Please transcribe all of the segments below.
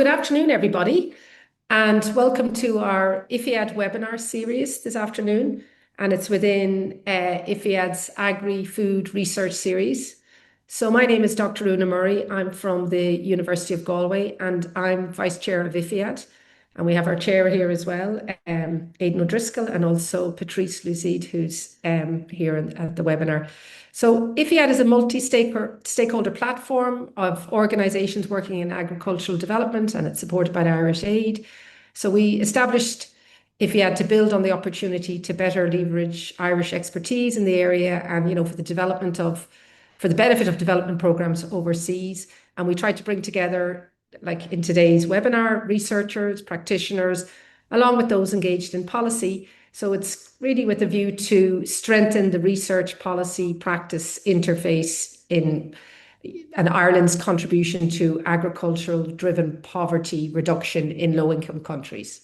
good afternoon, everybody, and welcome to our IFIAD webinar series this afternoon. And it's within IFIAD's Agri-Food Research Series. So my name is Dr. Una Murray. I'm from the University of Galway, and I'm Vice Chair of IFIAD. And we have our chair here as well, Aidan O'Driscoll, and also Patrice Lucide, who's here at the webinar. So IFIAD is a multi-stakeholder platform of organisations working in agricultural development, and it's supported by the Irish Aid. So we established IFIAD to build on the opportunity to better leverage Irish expertise in the area, and for the benefit of development programmes overseas. And we tried to bring together, like in today's webinar, researchers, practitioners, along with those engaged in policy. So it's really with a view to strengthen the research policy practice interface in Ireland's contribution to agricultural-driven poverty reduction in low-income countries.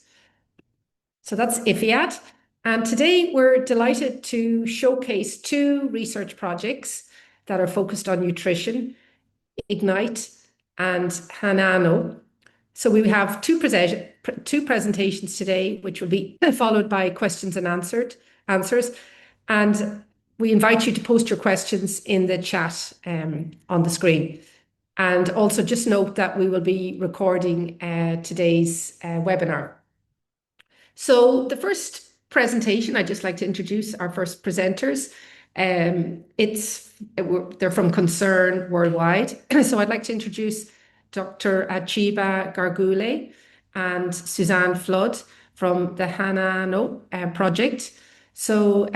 So that's IFIAD. And today we're delighted to showcase two research projects that are focused on nutrition, Ignite and Hanaano. So we have two presentations today, which will be followed by questions and answers. And we invite you to post your questions in the chat on the screen. And also just note that we will be recording today's webinar. So the first presentation, I'd just like to introduce our first presenters. They're from Concern Worldwide. So I'd like to introduce Dr. Achiba Gargule and Suzanne Flood from the Hanaano project. So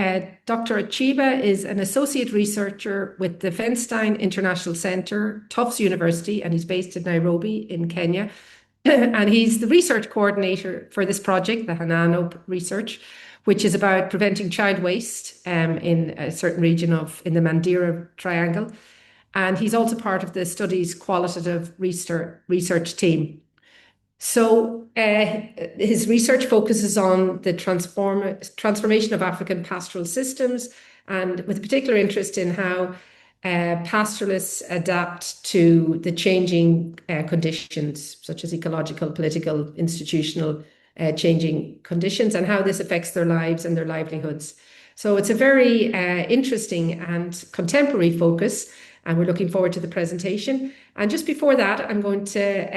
Dr. Achiba is an associate researcher with the Feinstein International Centre, Tufts University, and he's based in Nairobi in Kenya. And he's the research coordinator for this project, the Hanaano research, which is about preventing child waste in a certain region in the Mandera Triangle. And he's also part of the study's qualitative research team. So his research focuses on the transformation of African pastoral systems, and with a particular interest in how pastoralists adapt to the changing conditions, such as ecological, political, institutional changing conditions, and how this affects their lives and their livelihoods. So it's a very interesting and contemporary focus, and we're looking forward to the presentation. And just before that, I'm going to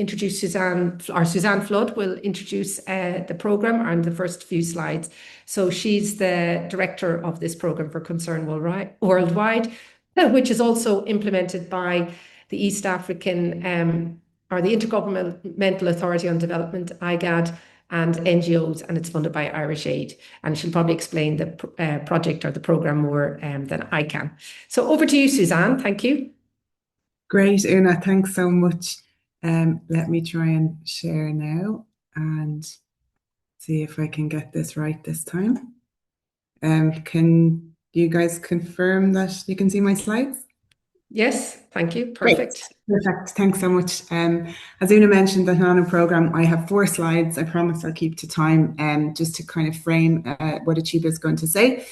introduce Suzanne Flood will introduce the programme and the first few slides. So she's the director of this programme for Concern Worldwide, which is also implemented by the East African or the Intergovernmental Authority on Development, IGAD, and NGOs, and it's funded by Irish Aid. And she'll probably explain the project or the programme more than I can. So over to you, Suzanne. Thank you. Great, Una. Thanks so much. Let me try and share now and see if I can get this right this time. Can you guys confirm that you can see my slides? Yes, thank you. Perfect. Great. Perfect. Thanks so much. As Una mentioned, the Hanaano programme, I have 4 slides. I promise I'll keep to time just to kind of frame what Achiba is going to say.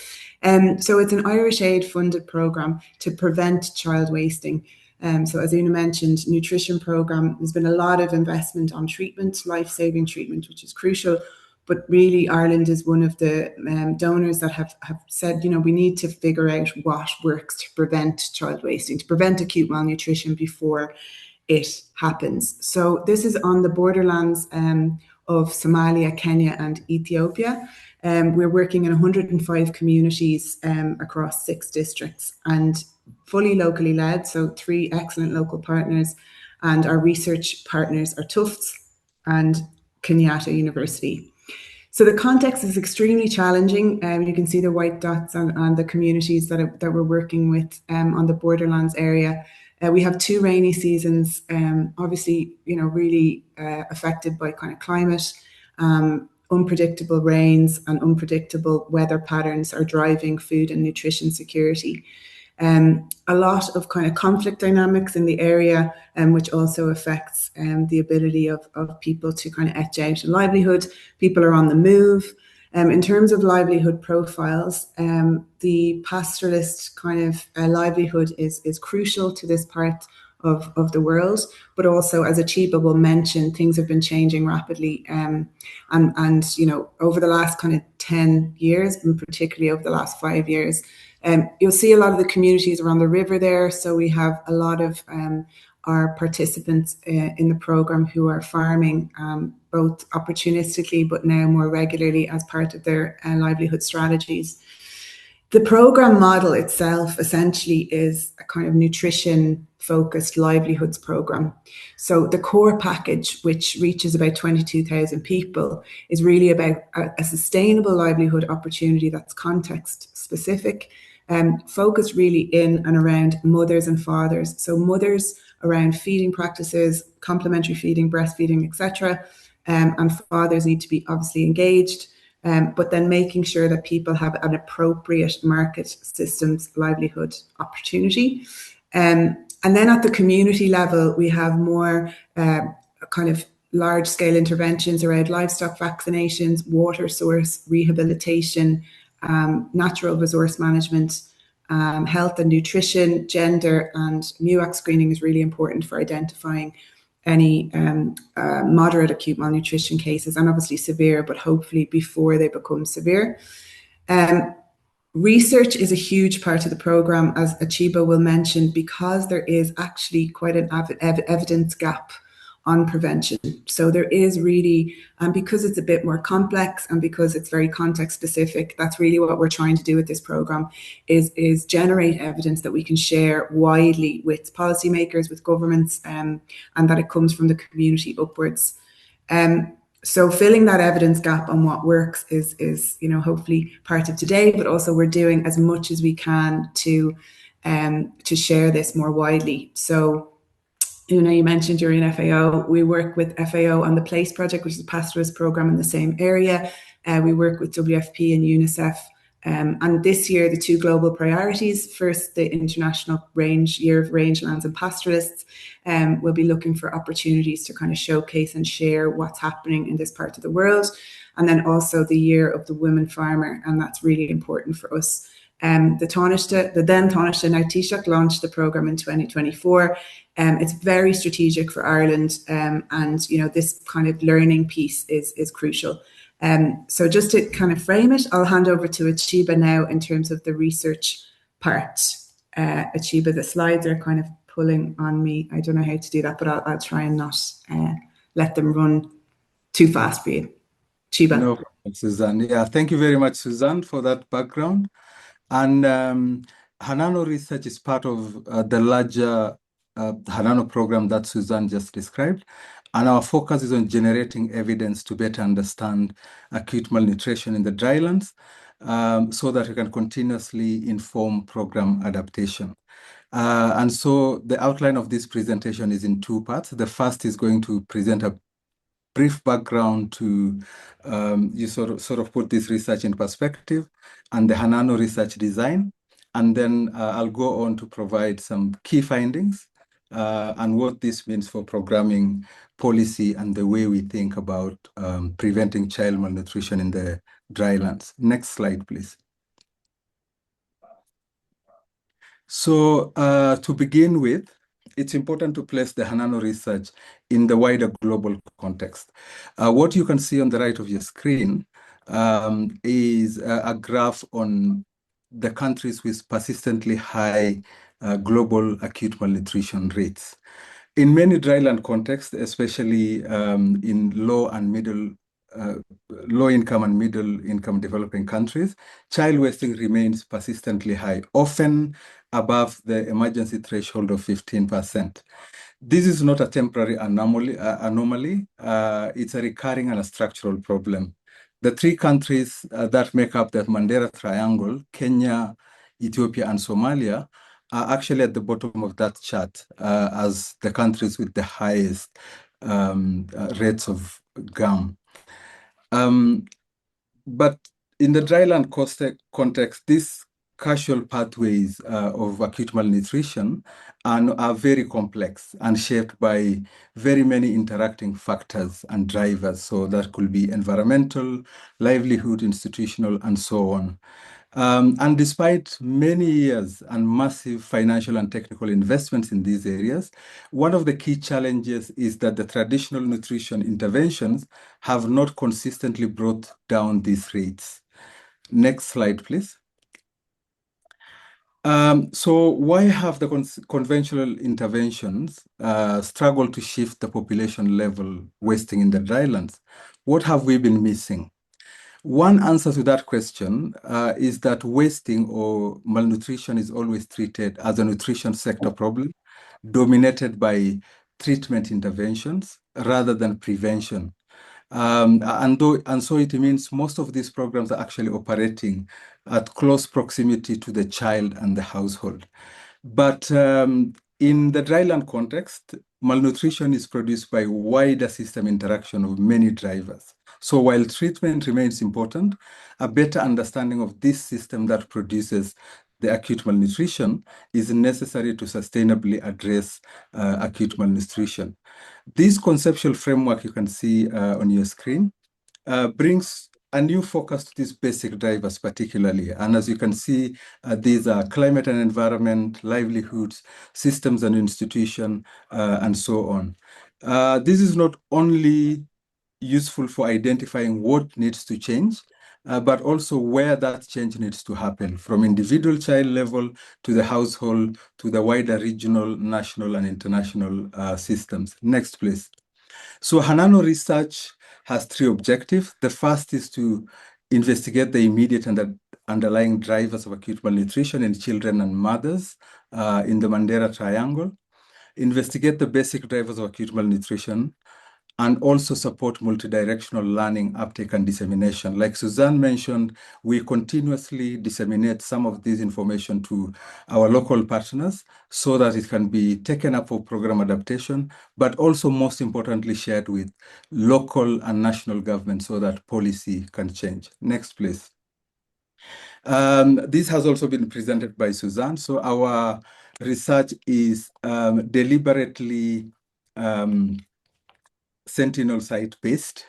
So it's an Irish Aid funded programme to prevent child wasting. So as Una mentioned, nutrition programme, there's been a lot of investment on treatment, life-saving treatment, which is crucial. But really, Ireland is one of the donors that have said, we need to figure out what works to prevent child wasting, to prevent acute malnutrition before it happens. So this is on the borderlands of Somalia, Kenya, and Ethiopia. We're working in 105 communities across 6 districts and fully locally led, so 3 excellent local partners. And our research partners are Tufts and Kenyatta University. So the context is extremely challenging. You can see the white dots on the communities that we're working with on the borderlands area. We have 2 rainy seasons, obviously, really affected by kind of climate. Unpredictable rains and unpredictable weather patterns are driving food and nutrition security. A lot of kind of conflict dynamics in the area, which also affects the ability of people to kind of etch out a livelihood. People are on the move. In terms of livelihood profiles, the pastoralist kind of livelihood is crucial to this part of the world. But also, as Achiba will mention, things have been changing rapidly. And over the last kind of 10 years, and particularly over the last 5 years, you'll see a lot of the communities around the river there. So we have a lot of our participants in the program who are farming both opportunistically but now more regularly as part of their livelihood strategies. The program model itself essentially is a kind of nutrition focused livelihoods program. So the core package, which reaches about 22,000 people, is really about a sustainable livelihood opportunity that's context specific, focused really in and around mothers and fathers. So mothers around feeding practices, complementary feeding, breastfeeding, etc. And fathers need to be obviously engaged. But then making sure that people have an appropriate market systems livelihood opportunity. And then at the community level, we have more kind of large scale interventions around livestock vaccinations, water source rehabilitation, natural resource management, health and nutrition, gender, and MUAC screening is really important for identifying any moderate acute malnutrition cases, and obviously severe, but hopefully before they become severe. Research is a huge part of the program, as Achiba will mention, because there is actually quite an evidence gap on prevention. So there is really, and because it's a bit more complex and because it's very context specific, that's really what we're trying to do with this program, is generate evidence that we can share widely with policymakers, with governments, and that it comes from the community upwards. So filling that evidence gap on what works is hopefully part of today, but also we're doing as much as we can to share this more widely. So you mentioned you're in FAO. We work with FAO on the PLACE project, which is a pastoralist program in the same area. We work with WFP and UNICEF. And this year, the two global priorities, first, the International Year of Rangelands and Pastoralists, we'll be looking for opportunities to kind of showcase and share what's happening in this part of the world. And then also the Year of the Women Farmer, and that's really important for us. The then Taoiseach, now Taoiseach, launched the programme in 2024. It's very strategic for Ireland, and this kind of learning piece is crucial. So just to kind of frame it, I'll hand over to Achiba now in terms of the research part. Achiba, the slides are kind of pulling on me. I don't know how to do that, but I'll try and not let them run too fast for you. Achiba. No problem, Suzanne. Yeah, thank you very much, Suzanne, for that background. And Hanaano research is part of the larger Hanaano program that Suzanne just described. And our focus is on generating evidence to better understand acute malnutrition in the drylands, so that we can continuously inform program adaptation. And so the outline of this presentation is in two parts. The first is going to present a brief background to you sort of put this research in perspective and the Hanaano research design. And then I'll go on to provide some key findings and what this means for programming policy and the way we think about preventing child malnutrition in the drylands. Next slide, please. So to begin with, it's important to place the Hanaano research in the wider global context. What you can see on the right of your screen is a graph on the countries with persistently high global acute malnutrition rates. In many dryland contexts, especially in low income and middle income developing countries, child wasting remains persistently high, often above the emergency threshold of 15%. This is not a temporary anomaly. It's a recurring and a structural problem. The three countries that make up the Mandela Triangle, Kenya, Ethiopia, and Somalia, are actually at the bottom of that chart as the countries with the highest rates of GAM. But in the dryland context, these casual pathways of acute malnutrition are very complex and shaped by very many interacting factors and drivers. So that could be environmental, livelihood, institutional, and so on. And despite many years and massive financial and technical investments in these areas, one of the key challenges is that the traditional nutrition interventions have not consistently brought down these rates. Next slide, please. So why have the conventional interventions struggled to shift the population level wasting in the drylands? What have we been missing? One answer to that question is that wasting or malnutrition is always treated as a nutrition sector problem, dominated by treatment interventions rather than prevention. And so it means most of these programs are actually operating at close proximity to the child and the household. But in the dryland context, malnutrition is produced by wider system interaction of many drivers. So while treatment remains important, a better understanding of this system that produces the acute malnutrition is necessary to sustainably address acute malnutrition. This conceptual framework you can see on your screen brings a new focus to these basic drivers particularly. And as you can see, these are climate and environment, livelihoods, systems and institution, and so on. This is not only useful for identifying what needs to change, but also where that change needs to happen, from individual child level to the household, to the wider regional, national, and international systems. Next, please. So Hanaano research has three objectives. The first is to investigate the immediate and the underlying drivers of acute malnutrition in children and mothers in the Mandela Triangle, investigate the basic drivers of acute malnutrition, and also support multidirectional learning, uptake, and dissemination. Like Suzanne mentioned, we continuously disseminate some of this information to our local partners so that it can be taken up for program adaptation, but also most importantly shared with local and national government so that policy can change. Next, please. This has also been presented by Suzanne. So our research is deliberately sentinel site based,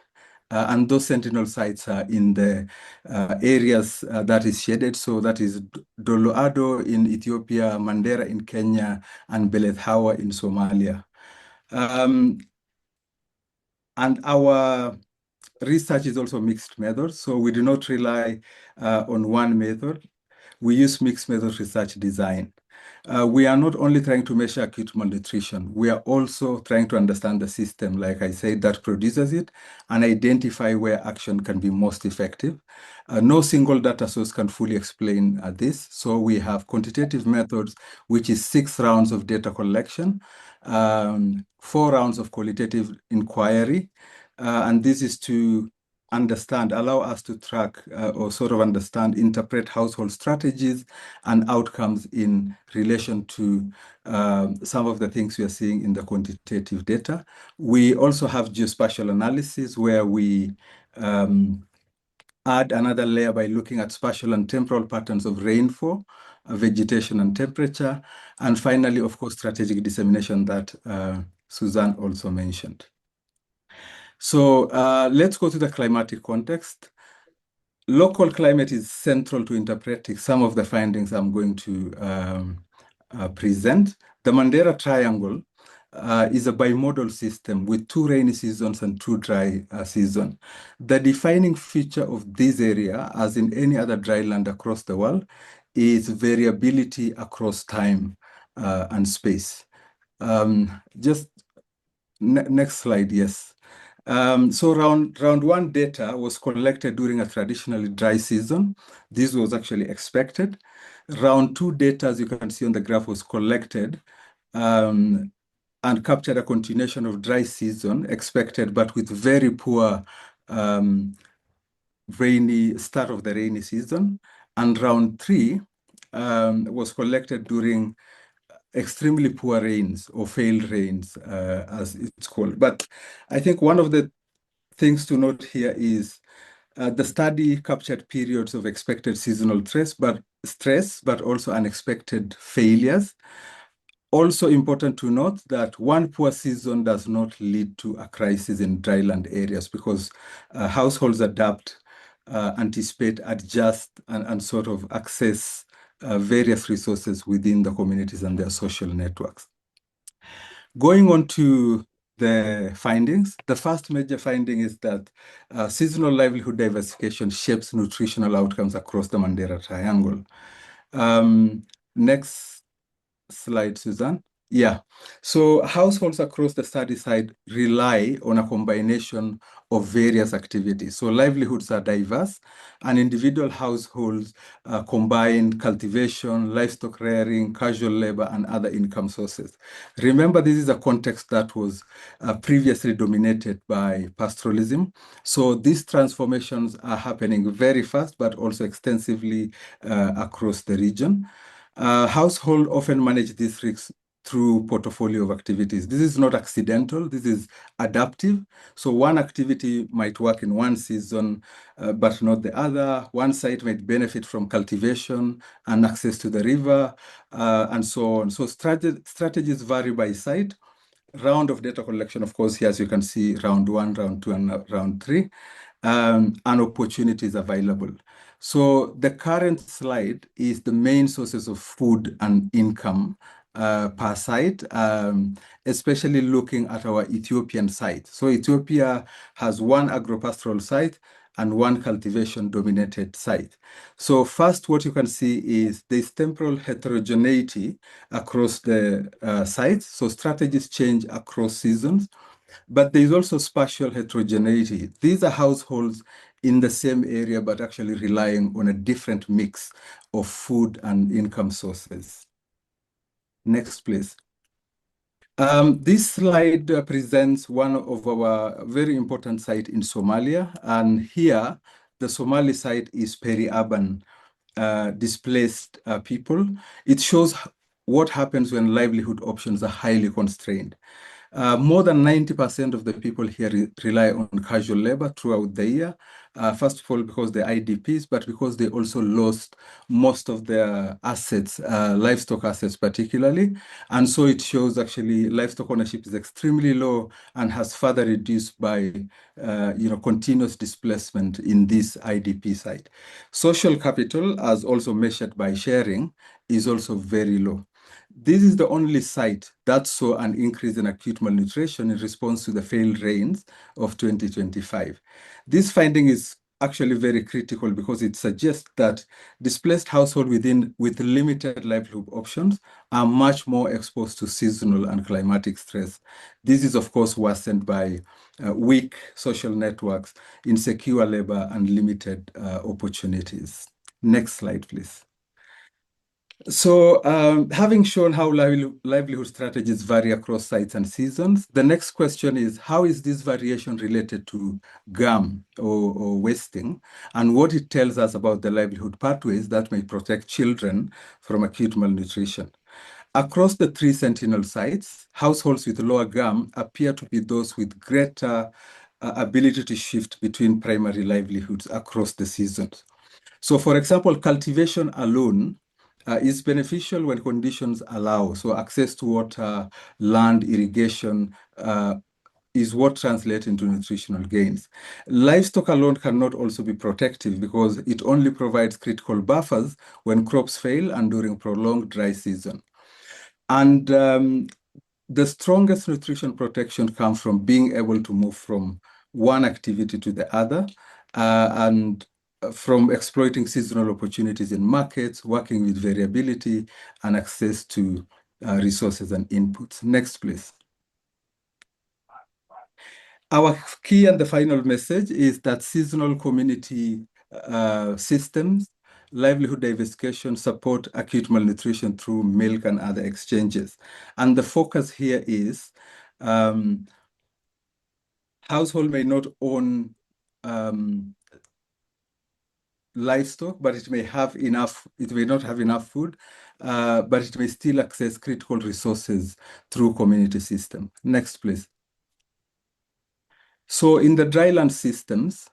and those sentinel sites are in the areas that is shaded. So that is Doloado in Ethiopia, Mandera in Kenya, and Beleth Hawa in Somalia. And our research is also mixed methods. So we do not rely on one method. We use mixed method research design. We are not only trying to measure acute malnutrition, we are also trying to understand the system, like I said, that produces it and identify where action can be most effective. No single data source can fully explain this. So we have quantitative methods, which is 6 rounds of data collection, 4 rounds of qualitative inquiry, and this is to allow us to track or sort of understand, interpret household strategies and outcomes in relation to some of the things we are seeing in the quantitative data. We also have geospatial analysis where we add another layer by looking at spatial and temporal patterns of rainfall, vegetation and temperature, and finally, of course, strategic dissemination that Suzanne also mentioned. So let's go to the climatic context. Local climate is central to interpreting some of the findings I'm going to present. The Mandela Triangle is a bimodal system with 2 rainy seasons and 2 dry seasons. The defining feature of this area, as in any other dry land across the world, is variability across time and space. Next slide, yes. So round 1 data was collected during a traditionally dry season. This was actually expected. Round 2 data, as you can see on the graph, was collected and captured a continuation of dry season expected, but with very poor rainy start of the rainy season. And round 3 was collected during extremely poor rains or failed rains, as it's called. But I think one of the things to note here is the study captured periods of expected seasonal stress, but also unexpected failures. Also important to note that one poor season does not lead to a crisis in dryland areas because households adapt anticipate, adjust, and sort of access various resources within the communities and their social networks. Going on to the findings, the first major finding is that seasonal livelihood diversification shapes nutritional outcomes across the Mandela Triangle. Next slide, Suzanne. Yeah, so households across the study site rely on a combination of various activities. So livelihoods are diverse, and individual households combine cultivation, livestock rearing, casual labor, and other income sources. Remember, this is a context that was previously dominated by pastoralism. So these transformations are happening very fast, but also extensively across the region. Households often manage these risks through portfolio of activities. This is not accidental, this is adaptive. So one activity might work in one season, but not the other. One site might benefit from cultivation and access to the river, and so on. So strategies vary by site. Round of data collection, of course, here as you can see, round 1, round 2, and round 3, and opportunities available. So the current slide is the main sources of food and income per site, especially looking at our Ethiopian site. So Ethiopia has one agropastoral site and one cultivation-dominated site. So first, what you can see is there's temporal heterogeneity across the sites. So strategies change across seasons, but there's also spatial heterogeneity. These are households in the same area, but actually relying on a different mix of food and income sources. Next, please. This slide presents one of our very important sites in Somalia. And here, the Somali site is peri-urban displaced people. It shows what happens when livelihood options are highly constrained. More than 90% of the people here rely on casual labor throughout the year. First of all, because they're IDPs, but because they also lost most of their assets, livestock assets particularly. And so it shows actually livestock ownership is extremely low and has further reduced by continuous displacement in this IDP site. Social capital, as also measured by sharing, is also very low. This is the only site that saw an increase in acute malnutrition in response to the failed rains of 2025. This finding is actually very critical because it suggests that displaced households with limited livelihood options are much more exposed to seasonal and climatic stress. This is, of course, worsened by weak social networks, insecure labor, and limited opportunities. Next slide, please. So having shown how livelihood strategies vary across sites and seasons, the next question is, how is this variation related to GAM or wasting, and what it tells us about the livelihood pathways that may protect children from acute malnutrition? Across the 3 sentinel sites, households with lower GAM appear to be those with greater ability to shift between primary livelihoods across the seasons. So for example, cultivation alone is beneficial when conditions allow. So access to water, land, irrigation is what translates into nutritional gains. Livestock alone cannot also be protective because it only provides critical buffers when crops fail and during prolonged dry season. And the strongest nutrition protection comes from being able to move from one activity to the other and from exploiting seasonal opportunities in markets, working with variability, and access to resources and inputs. Next, please. Our key and the final message is that seasonal community systems, livelihood diversification, support acute malnutrition through milk and other exchanges. And the focus here is household may not own livestock, but it may not have enough food, but it may still access critical resources through community system. Next, please. So in the dryland systems,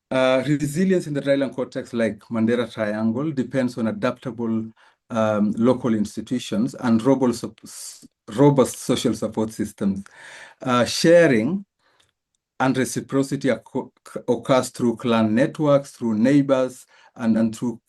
resilience in the dryland context like Mandela Triangle depends on adaptable local institutions and robust social support systems. Sharing and reciprocity occurs through clan networks, through neighbors, and through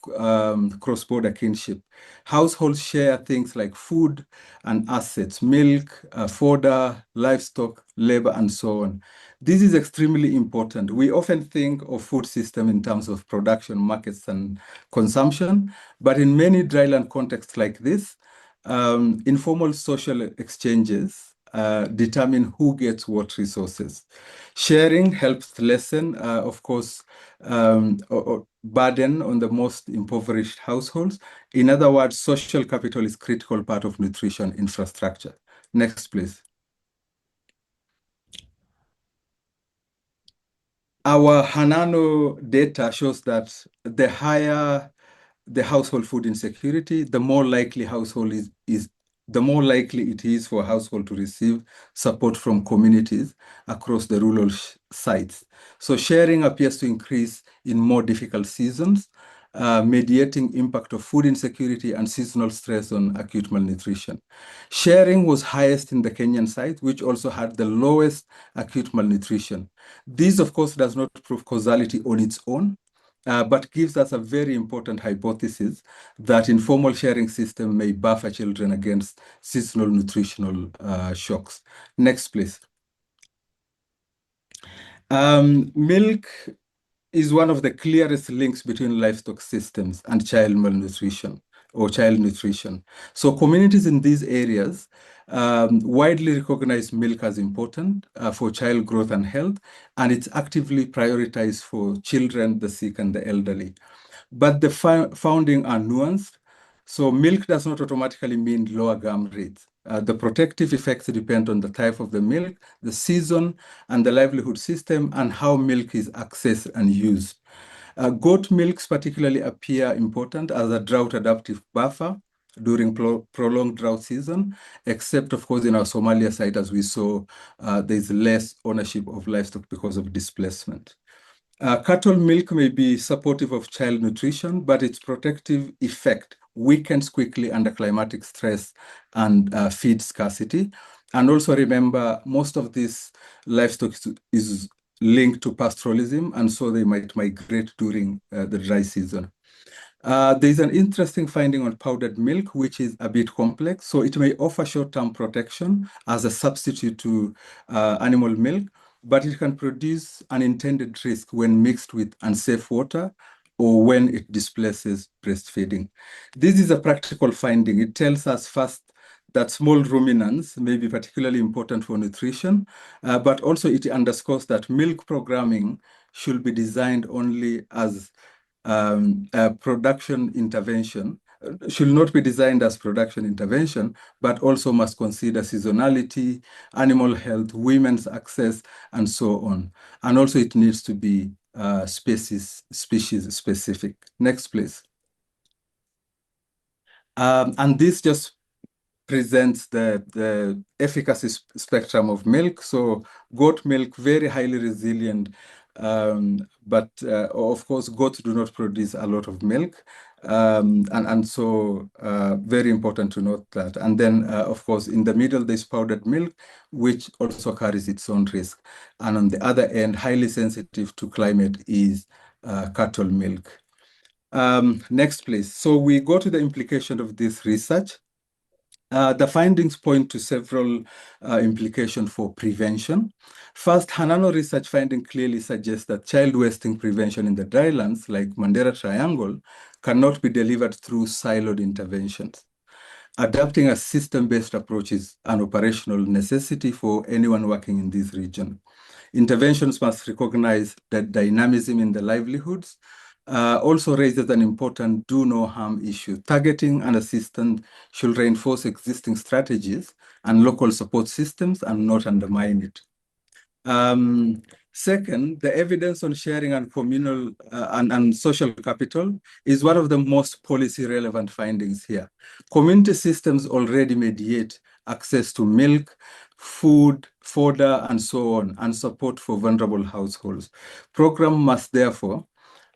cross-border kinship. Households share things like food and assets, milk, fodder, livestock, labor, and so on. This is extremely important. We often think of food system in terms of production, markets, and consumption, but in many dryland contexts like this, informal social exchanges determine who gets what resources. Sharing helps lessen, of course, burden on the most impoverished households. In other words, social capital is a critical part of nutrition infrastructure. Next, please. Our Hanaano data shows that the higher the household food insecurity, the more likely the more likely it is for a household to receive support from communities across the rural sites. So sharing appears to increase in more difficult seasons, mediating impact of food insecurity and seasonal stress on acute malnutrition. Sharing was highest in the Kenyan site, which also had the lowest acute malnutrition. This, of course, does not prove causality on its own, but gives us a very important hypothesis that informal sharing system may buffer children against seasonal nutritional shocks. Next, please. Milk is one of the clearest links between livestock systems and child malnutrition or child nutrition. So communities in these areas widely recognize milk as important for child growth and health, and it's actively prioritized for children, the sick, and the elderly. But the founding are nuanced. So milk does not automatically mean lower gum rates. The protective effects depend on the type of the milk, the season, and the livelihood system, and how milk is accessed and used. Goat milks particularly appear important as a drought-adaptive buffer during prolonged drought season, except, of course, in our Somalia site, as we saw, there's less ownership of livestock because of displacement. Cattle milk may be supportive of child nutrition, but its protective effect weakens quickly under climatic stress and feed scarcity. And also remember, most of this livestock is linked to pastoralism, and so they might migrate during the dry season. There's an interesting finding on powdered milk, which is a bit complex. So it may offer short-term protection as a substitute to animal milk, but it can produce unintended risk when mixed with unsafe water or when it displaces breastfeeding. This is a practical finding. It tells us first that small ruminants may be particularly important for nutrition, but also it underscores that milk programming should be designed only as production intervention, should not be designed as production intervention, but also must consider seasonality, animal health, women's access, and so on. And also it needs to be species specific. Next, please. And this just presents the efficacy spectrum of milk. So goat milk, very highly resilient, but of course, goats do not produce a lot of milk. And so very important to note that. And then, of course, in the middle, there's powdered milk, which also carries its own risk. And on the other end, highly sensitive to climate is cattle milk. Next, please. So we go to the implication of this research. The findings point to several implications for prevention. First, Hanaano research finding clearly suggests that child wasting prevention in the drylands, like Mandera Triangle, cannot be delivered through siloed interventions. Adapting a system-based approach is an operational necessity for anyone working in this region. Interventions must recognize the dynamism in the livelihoods, also raises an important do no harm issue. Targeting and assistance should reinforce existing strategies and local support systems and not undermine it. Second, the evidence on sharing and communal and social capital is one of the most policy relevant findings here. Community systems already mediate access to milk, food, fodder, and so on, and support for vulnerable households. Program must therefore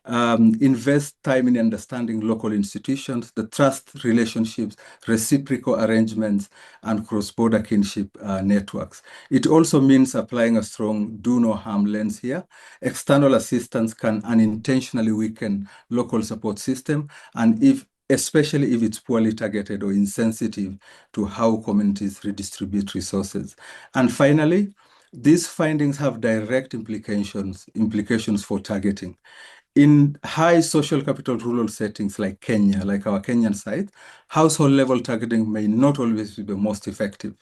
invest time in understanding local institutions, the trust relationships, reciprocal arrangements, and cross-border kinship networks. It also means applying a strong do no harm lens here. External assistance can unintentionally weaken local support system, and especially if it's poorly targeted or insensitive to how communities redistribute resources. And finally, these findings have direct implications for targeting. In high social capital rural settings like Kenya, like our Kenyan site, household level targeting may not always be the most effective.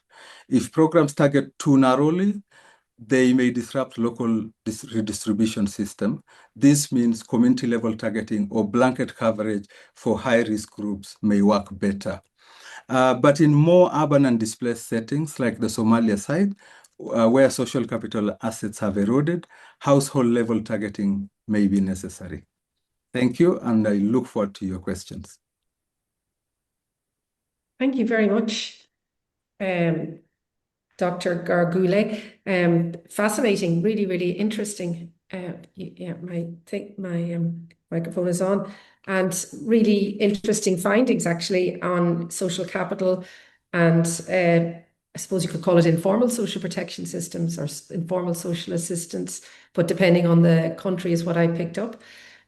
If programs target too narrowly, they may disrupt local redistribution system. This means community level targeting or blanket coverage for high risk groups may work better. But in more urban and displaced settings like the Somalia side, where social capital assets have eroded, household level targeting may be necessary. Thank you, and I look forward to your questions. Thank you very much, Dr. Gargule. Fascinating, really, really interesting. Yeah, my microphone is on, and really interesting findings actually on social capital and I suppose you could call it informal social protection systems or informal social assistance, but depending on the country is what I picked up.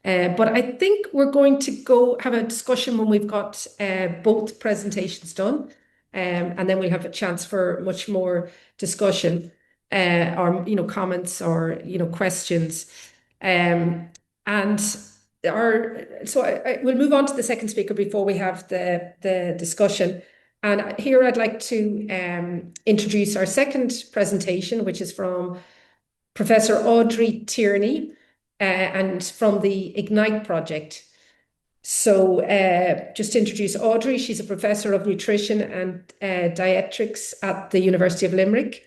But I think we're going to go have a discussion when we've got both presentations done. And then we'll have a chance for much more discussion or, comments or, questions. We'll move on to the second speaker before we have the discussion. And here I'd like to introduce our second presentation, which is from Professor Audrey Tierney and from the IGNITE project. So just to introduce Audrey, she's a professor of nutrition and dietetics at the University of Limerick.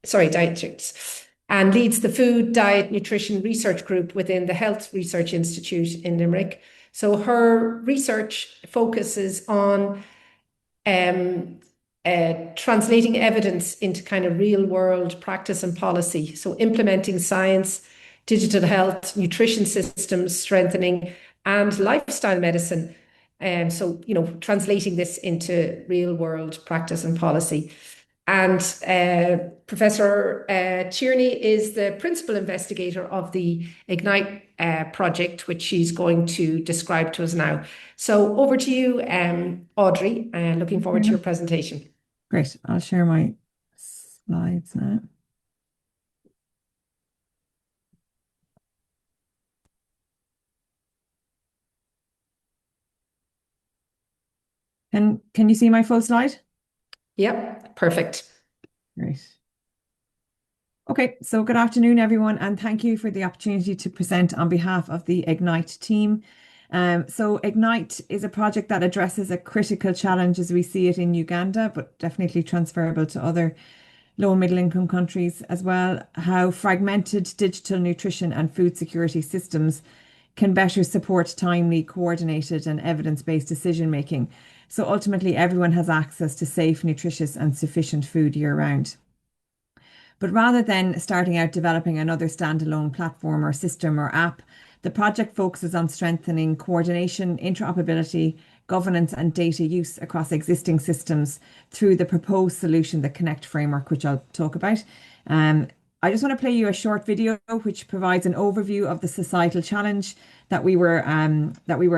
Dietetics. And leads the Food, Diet, Nutrition Research Group within the Health Research Institute in Limerick. So her research focuses on translating evidence into kind of real world practice and policy. So implementing science, digital health, nutrition systems, strengthening, and lifestyle medicine. Translating this into real world practice and policy. And Professor Tierney is the principal investigator of the IGNITE project, which she's going to describe to us now. So over to you, Audrey, looking forward to your presentation. Great. I'll share my slides now. Can you see my full slide? Yep, perfect. Great. Okay, so good afternoon, everyone, and thank you for the opportunity to present on behalf of the IGNITE team. So IGNITE is a project that addresses a critical challenge as we see it in Uganda, but definitely transferable to other low and middle income countries as well, how fragmented digital nutrition and food security systems can better support timely, coordinated and evidence-based decision making. So ultimately, everyone has access to safe, nutritious and sufficient food year-round. But rather than starting out developing another standalone platform or system or app, the project focuses on strengthening coordination, interoperability, governance and data use across existing systems through the proposed solution, the Connect framework, which I'll talk about. I just want to play you a short video which provides an overview of the societal challenge that we were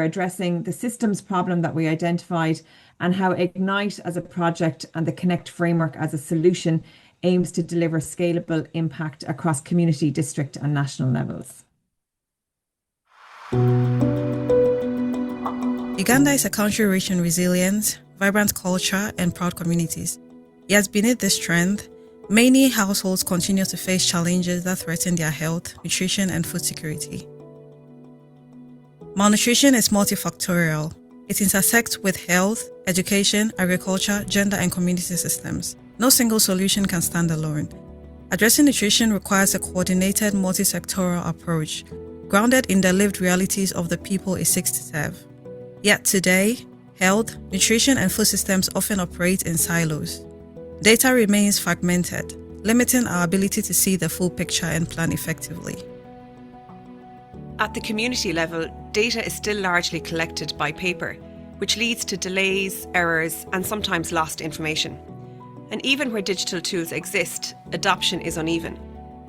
addressing, the systems problem that we identified, and how IGNITE as a project and the Connect framework as a solution aims to deliver scalable impact across community, district and national levels. Uganda is a country rich in resilience, vibrant culture and proud communities. Yet beneath this strength, many households continue to face challenges that threaten their health, nutrition, and food security. Malnutrition is multifactorial. It intersects with health, education, agriculture, gender, and community systems. No single solution can stand alone. Addressing nutrition requires a coordinated, multi-sectoral approach, grounded in the lived realities of the people it seeks to serve. Yet today, health, nutrition, and food systems often operate in silos. Data remains fragmented, limiting our ability to see the full picture and plan effectively. At the community level, data is still largely collected by paper, which leads to delays, errors, and sometimes lost information. And even where digital tools exist, adoption is uneven.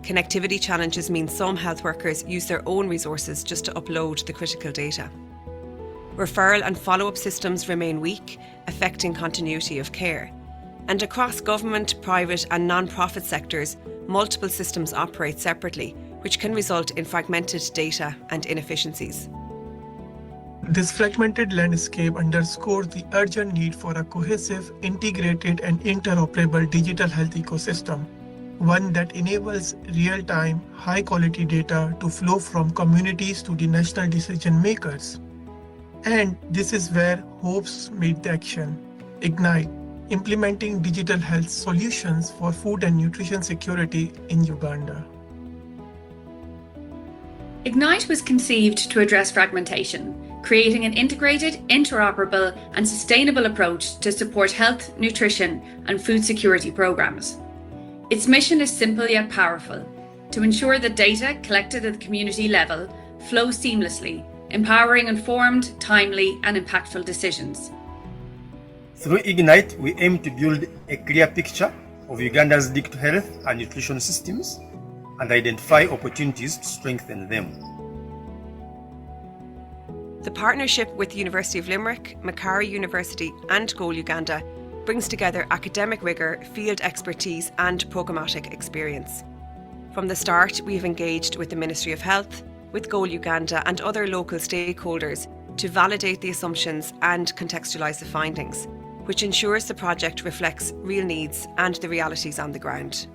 Connectivity challenges mean some health workers use their own resources just to upload the critical data. Referral and follow-up systems remain weak, affecting continuity of care. And across government, private and non-profit sectors, multiple systems operate separately, which can result in fragmented data and inefficiencies. This fragmented landscape underscores the urgent need for a cohesive, integrated and interoperable digital health ecosystem, one that enables real-time, high-quality data to flow from communities to the national decision makers. And this is where hopes meet the action. IGNITE, implementing digital health solutions for food and nutrition security in Uganda. IGNITE was conceived to address fragmentation, creating an integrated, interoperable and sustainable approach to support health, nutrition and food security programs. Its mission is simple yet powerful, to ensure that data collected at the community level flows seamlessly, empowering informed, timely and impactful decisions. Through IGNITE, we aim to build a clear picture of Uganda's digital health and nutrition systems and identify opportunities to strengthen them. The partnership with the University of Limerick, Macquarie University and Goal Uganda brings together academic rigour, field expertise and programmatic experience. From the start, we have engaged with the Ministry of Health, with Goal Uganda and other local stakeholders to validate the assumptions and contextualise the findings, which ensures the project reflects real needs and the realities on the ground.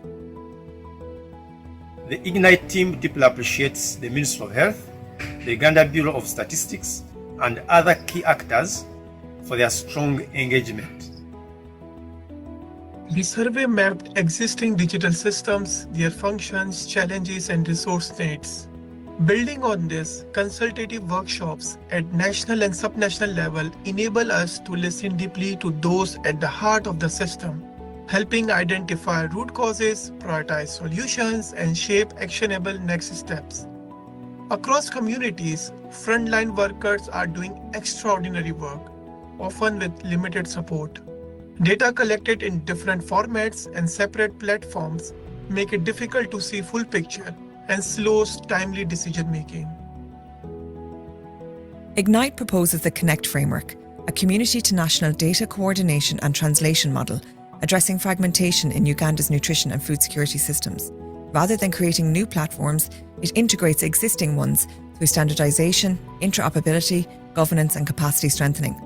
The IGNITE team deeply appreciates the Ministry of Health, the Uganda Bureau of Statistics, and other key actors for their strong engagement. The survey mapped existing digital systems, their functions, challenges, and resource needs. Building on this, consultative workshops at national and subnational level enable us to listen deeply to those at the heart of the system, helping identify root causes, prioritize solutions, and shape actionable next steps. Across communities, frontline workers are doing extraordinary work, often with limited support. Data collected in different formats and separate platforms make it difficult to see full picture and slows timely decision-making. IGNITE proposes the CONNECT framework, a community-to-national data coordination and translation model addressing fragmentation in Uganda's nutrition and food security systems. Rather than creating new platforms, it integrates existing ones through standardisation, interoperability, governance and capacity strengthening.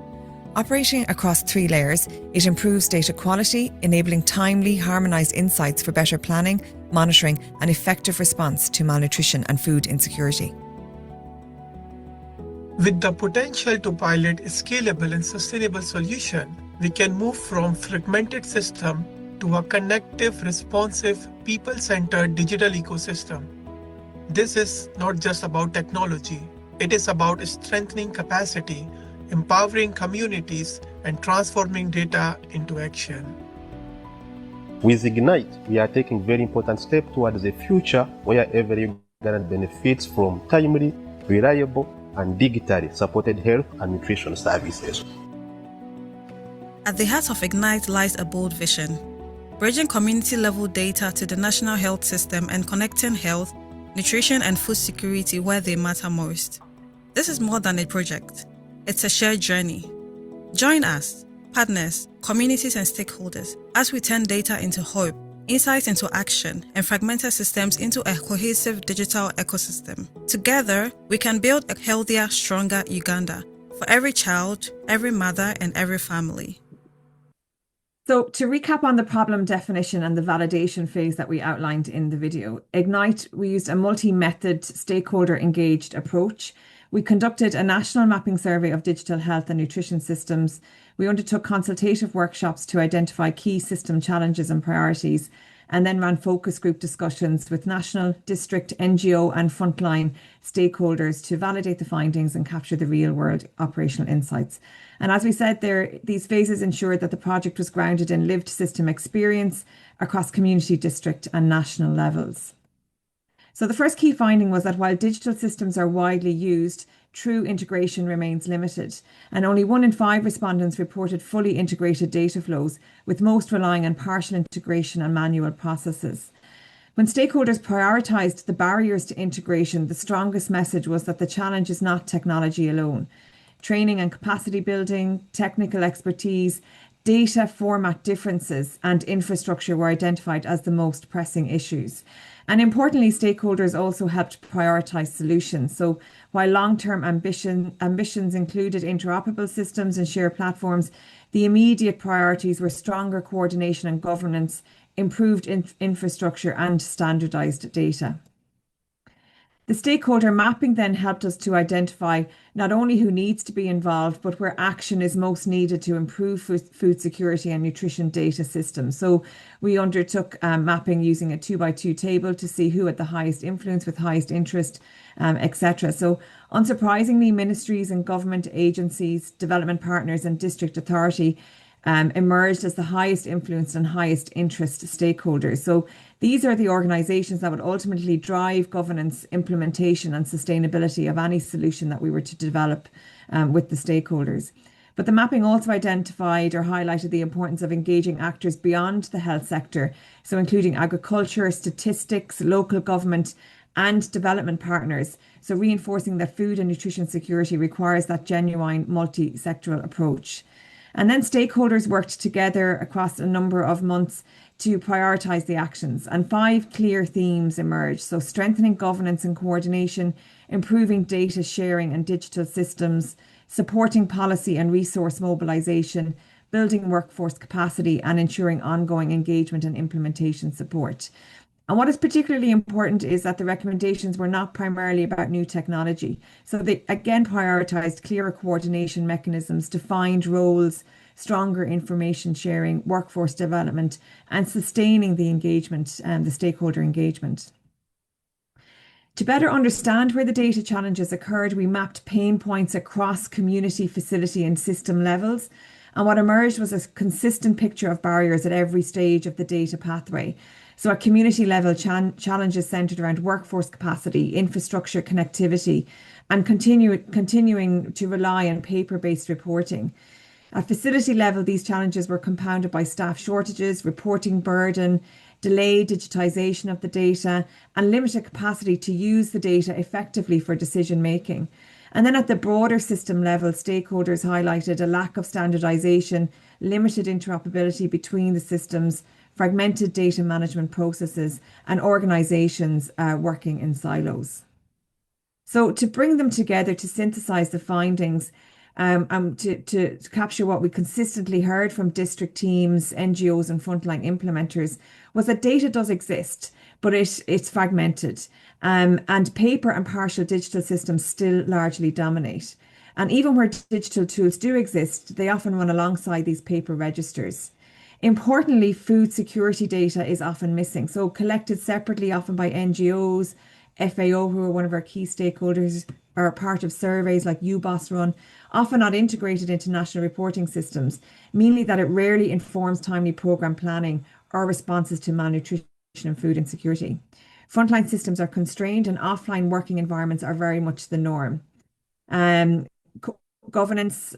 Operating across 3 layers, it improves data quality, enabling timely, harmonised insights for better planning, monitoring and effective response to malnutrition and food insecurity. With the potential to pilot a scalable and sustainable solution, we can move from fragmented system to a connective, responsive, people-centered digital ecosystem. This is not just about technology, it is about strengthening capacity, empowering communities, and transforming data into action. With IGNITE, we are taking very important step towards a future where every Ugandan benefits from timely, reliable, and digitally supported health and nutrition services. At the heart of IGNITE lies a bold vision, bridging community-level data to the national health system and connecting health, nutrition and food security where they matter most. This is more than a project. It's a shared journey. Join us, partners, communities and stakeholders as we turn data into hope, insights into action, and fragmented systems into a cohesive digital ecosystem. Together, we can build a healthier, stronger Uganda for every child, every mother, and every family. So to recap on the problem definition and the validation phase that we outlined in the video, IGNITE, we used a multi-method, stakeholder-engaged approach. We conducted a national mapping survey of digital health and nutrition systems. We undertook consultative workshops to identify key system challenges and priorities, and then ran focus group discussions with national, district, NGO and frontline stakeholders to validate the findings and capture the real-world operational insights. And as we said there, these phases ensured that the project was grounded in lived system experience across community, district and national levels. So the first key finding was that while digital systems are widely used, true integration remains limited, and only 1 in 5 respondents reported fully integrated data flows, with most relying on partial integration and manual processes. When stakeholders prioritised the barriers to integration, the strongest message was that the challenge is not technology alone. Training and capacity building, technical expertise, data format differences, and infrastructure were identified as the most pressing issues. And importantly, stakeholders also helped prioritise solutions. So while long-term ambitions included interoperable systems and shared platforms, the immediate priorities were stronger coordination and governance, improved infrastructure, and standardised data. The stakeholder mapping then helped us to identify not only who needs to be involved, but where action is most needed to improve food security and nutrition data systems. So we undertook mapping using a 2x2 table to see who had the highest influence with highest interest, etc. So unsurprisingly, ministries and government agencies, development partners and district authority emerged as the highest influence and highest interest stakeholders. So these are the organisations that would ultimately drive governance, implementation and sustainability of any solution that we were to develop with the stakeholders. But the mapping also identified or highlighted the importance of engaging actors beyond the health sector, so including agriculture, statistics, local government and development partners. So reinforcing that food and nutrition security requires that genuine multi-sectoral approach. And then stakeholders worked together across a number of months to prioritise the actions, and 5 clear themes emerged. So strengthening governance and coordination, improving data sharing and digital systems, supporting policy and resource mobilisation, building workforce capacity and ensuring ongoing engagement and implementation support. And what is particularly important is that the recommendations were not primarily about new technology. So they again prioritised clearer coordination mechanisms, defined roles, stronger information sharing, workforce development, and sustaining the engagement and the stakeholder engagement. To better understand where the data challenges occurred, we mapped pain points across community, facility, and system levels. And what emerged was a consistent picture of barriers at every stage of the data pathway. So at community level, challenges centred around workforce capacity, infrastructure connectivity, and continuing to rely on paper-based reporting. At facility level, these challenges were compounded by staff shortages, reporting burden, delayed digitisation of the data, and limited capacity to use the data effectively for decision making. And then at the broader system level, stakeholders highlighted a lack of standardisation, limited interoperability between the systems, fragmented data management processes, and organisations working in silos. So to bring them together to synthesise the findings and to capture what we consistently heard from district teams, NGOs and frontline implementers was that data does exist, but it's fragmented and paper and partial digital systems still largely dominate. And even where digital tools do exist, they often run alongside these paper registers. Importantly, food security data is often missing, so collected separately, often by NGOs, FAO, who are one of our key stakeholders, are part of surveys like UBOS run, often not integrated into national reporting systems, meaning that it rarely informs timely programme planning or responses to malnutrition and food insecurity. Frontline systems are constrained and offline working environments are very much the norm. Governance,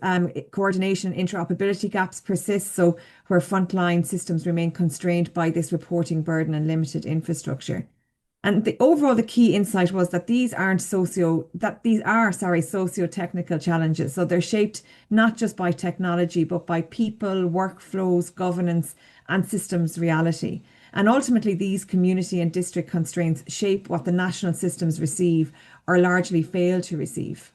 coordination, interoperability gaps persist, so where frontline systems remain constrained by this reporting burden and limited infrastructure. And the key insight was that these are socio-technical challenges. So they're shaped not just by technology, but by people, workflows, governance, and systems reality. And ultimately, these community and district constraints shape what the national systems receive or largely fail to receive.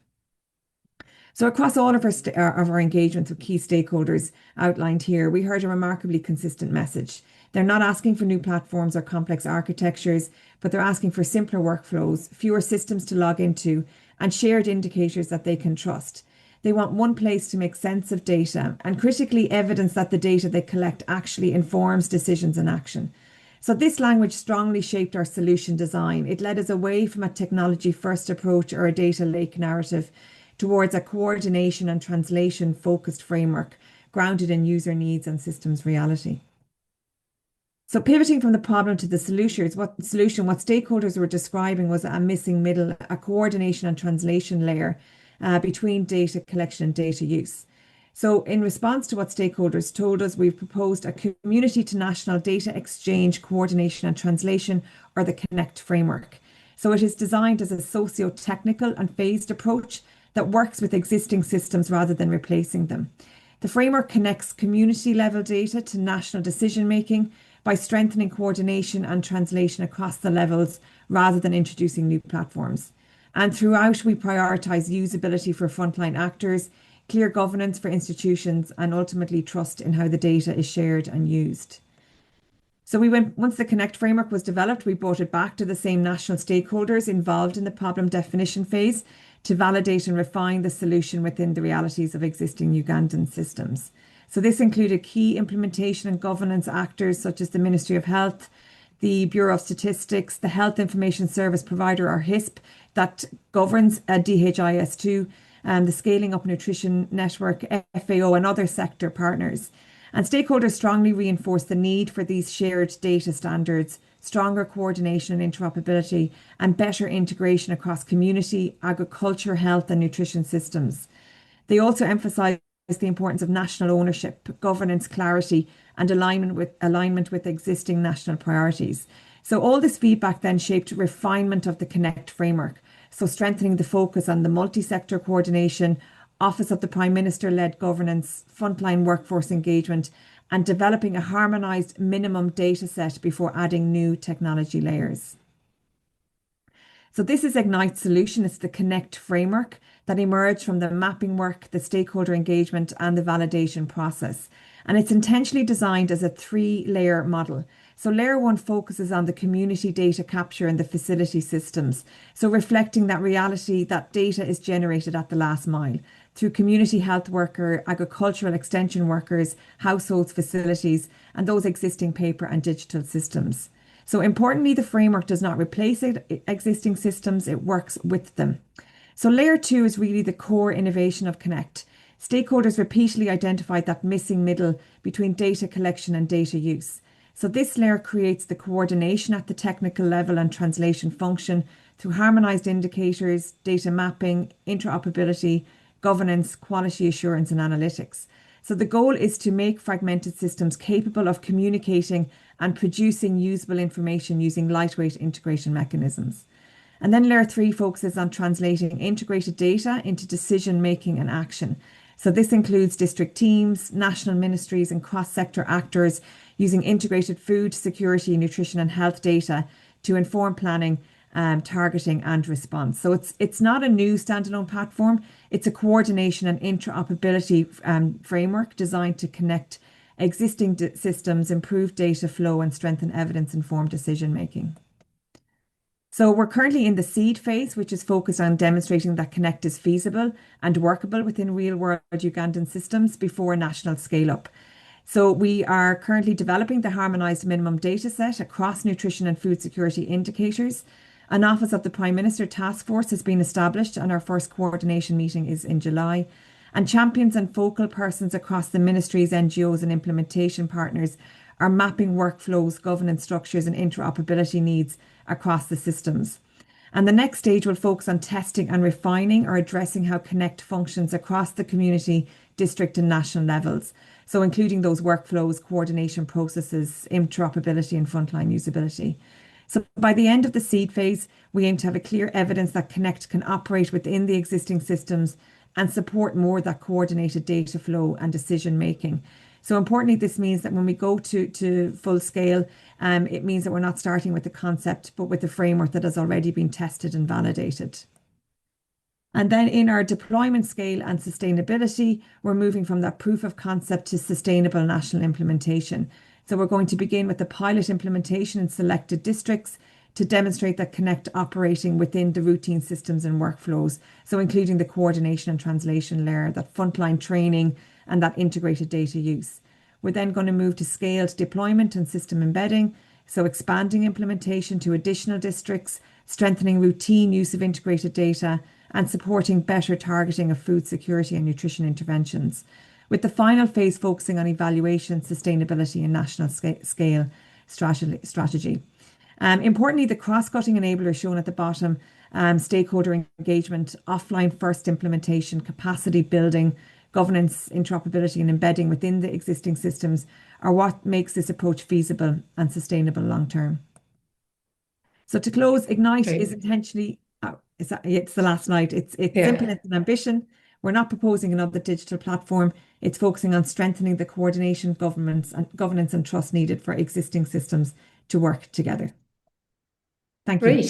So across all of our engagements with key stakeholders outlined here, we heard a remarkably consistent message. They're not asking for new platforms or complex architectures, but they're asking for simpler workflows, fewer systems to log into, and shared indicators that they can trust. They want one place to make sense of data and critically evidence that the data they collect actually informs decisions and action. So this language strongly shaped our solution design. It led us away from a technology-first approach or a data lake narrative towards a coordination and translation-focused framework grounded in user needs and systems reality. So pivoting from the problem to the solutions, what stakeholders were describing was a missing middle, a coordination and translation layer between data collection and data use. So in response to what stakeholders told us, we've proposed a community to national data exchange, coordination and translation, or the CONNECT framework. So it is designed as a socio-technical and phased approach that works with existing systems rather than replacing them. The framework connects community level data to national decision making by strengthening coordination and translation across the levels rather than introducing new platforms. And throughout, we prioritise usability for frontline actors, clear governance for institutions, and ultimately trust in how the data is shared and used. So once the CONNECT framework was developed, we brought it back to the same national stakeholders involved in the problem definition phase to validate and refine the solution within the realities of existing Ugandan systems. So this included key implementation and governance actors such as the Ministry of Health, the Bureau of Statistics, the Health Information Service Provider, or HISP, that governs DHIS2, the Scaling Up Nutrition Network, FAO, and other sector partners. And stakeholders strongly reinforced the need for these shared data standards, stronger coordination and interoperability, and better integration across community, agriculture, health, and nutrition systems. They also emphasised the importance of national ownership, governance clarity, and alignment with existing national priorities. So all this feedback then shaped refinement of the CONNECT framework. So strengthening the focus on the multi-sector coordination, Office of the Prime Minister-led governance, frontline workforce engagement, and developing a harmonised minimum data set before adding new technology layers. So this is Ignite's solution. It's the CONNECT framework that emerged from the mapping work, the stakeholder engagement, and the validation process. And it's intentionally designed as a 3-layer model. So layer 1 focuses on the community data capture and the facility systems. So reflecting that reality that data is generated at the last mile through community health worker, agricultural extension workers, households, facilities, and those existing paper and digital systems. So importantly, the framework does not replace existing systems, it works with them. So layer 2 is really the core innovation of CONNECT. Stakeholders repeatedly identified that missing middle between data collection and data use. So this layer creates the coordination at the technical level and translation function through harmonised indicators, data mapping, interoperability, governance, quality assurance, and analytics. So the goal is to make fragmented systems capable of communicating and producing usable information using lightweight integration mechanisms. And then layer 3 focuses on translating integrated data into decision-making and action. So this includes district teams, national ministries, and cross-sector actors using integrated food security, nutrition, and health data to inform planning, targeting, and response. So it's not a new standalone platform. It's a coordination and interoperability framework designed to connect existing systems, improve data flow, and strengthen evidence-informed decision-making. So we're currently in the seed phase, which is focused on demonstrating that CONNECT is feasible and workable within real-world Ugandan systems before national scale-up. So we are currently developing the harmonised minimum data set across nutrition and food security indicators. An Office of the Prime Minister task force has been established, and our first coordination meeting is in July. And champions and focal persons across the ministries, NGOs, and implementation partners are mapping workflows, governance structures, and interoperability needs across the systems. And the next stage will focus on testing and refining or addressing how CONNECT functions across the community, district, and national levels. So including those workflows, coordination processes, interoperability, and frontline usability. So by the end of the seed phase, we aim to have a clear evidence that CONNECT can operate within the existing systems and support more that coordinated data flow and decision making. So importantly, this means that when we go to full scale, it means that we're not starting with the concept, but with the framework that has already been tested and validated. And then in our deployment scale and sustainability, we're moving from that proof of concept to sustainable national implementation. So we're going to begin with the pilot implementation in selected districts to demonstrate that CONNECT operating within the routine systems and workflows. So including the coordination and translation layer, that frontline training, and that integrated data use. We're then going to move to scaled deployment and system embedding. So expanding implementation to additional districts, strengthening routine use of integrated data, and supporting better targeting of food security and nutrition interventions, with the final phase focusing on evaluation, sustainability, and national scale. strategy. Importantly, the cross-cutting enablers shown at the bottom, stakeholder engagement, offline first implementation, capacity building, governance, interoperability and embedding within the existing systems are what makes this approach feasible and sustainable long term. So to close, Ignite is intentionally, it's the last slide, it's simple, it's an ambition. We're not proposing another digital platform. It's focusing on strengthening the coordination, governance and trust needed for existing systems to work together. Thank you. Great.